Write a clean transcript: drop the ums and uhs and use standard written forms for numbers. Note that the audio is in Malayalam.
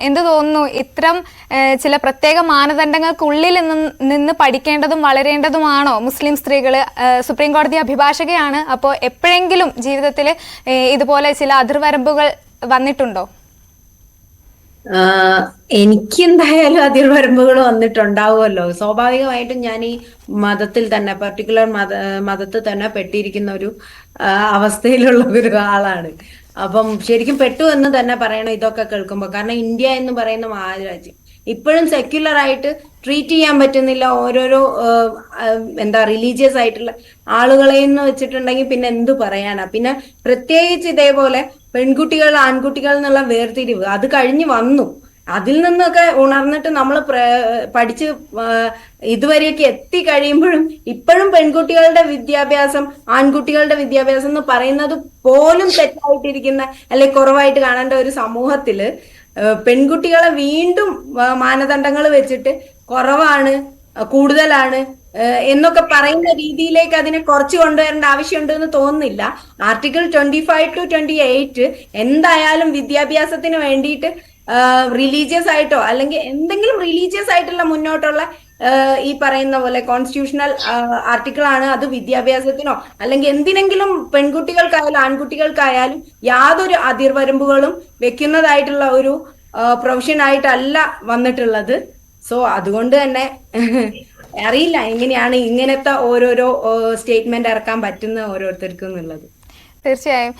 എന്ത് തോന്നുന്നു ഇത്തരം ചില പ്രത്യേക മാനദണ്ഡങ്ങൾക്കുള്ളിൽ നിന്ന് പഠിക്കേണ്ടതും വളരേണ്ടതുമാണോ മുസ്ലിം സ്ത്രീകൾ? സുപ്രീം കോടതി അഭിഭാഷകയാണ്, അപ്പോൾ എപ്പോഴെങ്കിലും ജീവിതത്തിൽ ഇതുപോലെ ചില അതിർവരമ്പുകൾ വന്നിട്ടുണ്ടോ? എനിക്ക് എന്തായാലും അതിർവരമ്പുകൾ വന്നിട്ടുണ്ടാവുമല്ലോ. സ്വാഭാവികമായിട്ടും ഞാൻ ഈ മതത്തിൽ തന്നെ പർട്ടിക്കുലർ മതത്തിൽ തന്നെ പെട്ടിരിക്കുന്ന ഒരു അവസ്ഥയിലുള്ള ഒരു ആളാണ്. അപ്പം ശരിക്കും പെട്ടു എന്ന് തന്നെ പറയണം ഇതൊക്കെ കേൾക്കുമ്പോൾ. കാരണം ഇന്ത്യ എന്ന് പറയുന്ന മഹാരാജ്യം ഇപ്പോഴും സെക്യുലർ ആയിട്ട് ട്രീറ്റ് ചെയ്യാൻ പറ്റുന്നില്ല ഓരോരോ എന്താ റിലീജിയസ് ആയിട്ടുള്ള ആളുകളെ എന്ന് വെച്ചിട്ടുണ്ടെങ്കിൽ പിന്നെ എന്തു പറയാനാ. പിന്നെ പ്രത്യേകിച്ച് ഇതേപോലെ പെൺകുട്ടികൾ ആൺകുട്ടികൾ എന്നുള്ള വേർതിരിവ് അത് കഴിഞ്ഞ് വന്നു. അതിൽ നിന്നൊക്കെ ഉണർന്നിട്ട് നമ്മൾ പഠിച്ച് ഇതുവരെയൊക്കെ എത്തി കഴിയുമ്പോഴും ഇപ്പോഴും പെൺകുട്ടികളുടെ വിദ്യാഭ്യാസം ആൺകുട്ടികളുടെ വിദ്യാഭ്യാസം എന്ന് പറയുന്നത് പോലും തെറ്റായിട്ടിരിക്കുന്ന അല്ലെ കുറവായിട്ട് കാണേണ്ട ഒരു സമൂഹത്തില് പെൺകുട്ടികളെ വീണ്ടും മാനദണ്ഡങ്ങൾ വെച്ചിട്ട് കുറവാണ് കൂടുതലാണ് എന്നൊക്കെ പറയുന്ന രീതിയിലേക്ക് അതിനെ കുറച്ച് കൊണ്ടുവരേണ്ട ആവശ്യമുണ്ട് എന്ന് തോന്നുന്നില്ല. ആർട്ടിക്കിൾ 25 to 28 എന്തായാലും വിദ്യാഭ്യാസത്തിന് വേണ്ടിയിട്ട് റിലീജിയസ് ആയിട്ടോ അല്ലെങ്കിൽ എന്തെങ്കിലും റിലീജിയസ് ആയിട്ടുള്ള മുന്നോട്ടുള്ള ഈ പറയുന്ന പോലെ കോൺസ്റ്റിറ്റ്യൂഷണൽ ആർട്ടിക്കിൾ ആണ്. അത് വിദ്യാഭ്യാസത്തിനോ അല്ലെങ്കിൽ എന്തിനെങ്കിലും പെൺകുട്ടികൾക്കായാലും ആൺകുട്ടികൾക്കായാലും യാതൊരു അതിർവരമ്പുകളും വെക്കുന്നതായിട്ടുള്ള ഒരു പ്രൊഫഷൻ ആയിട്ടല്ല വന്നിട്ടുള്ളത്. സോ അതുകൊണ്ട് തന്നെ അറിയില്ല എങ്ങനെയാണ് ഇങ്ങനത്തെ ഓരോരോ സ്റ്റേറ്റ്മെന്റ് ഇറക്കാൻ പറ്റുന്ന ഓരോരുത്തർക്കും എന്നുള്ളത്. തീർച്ചയായും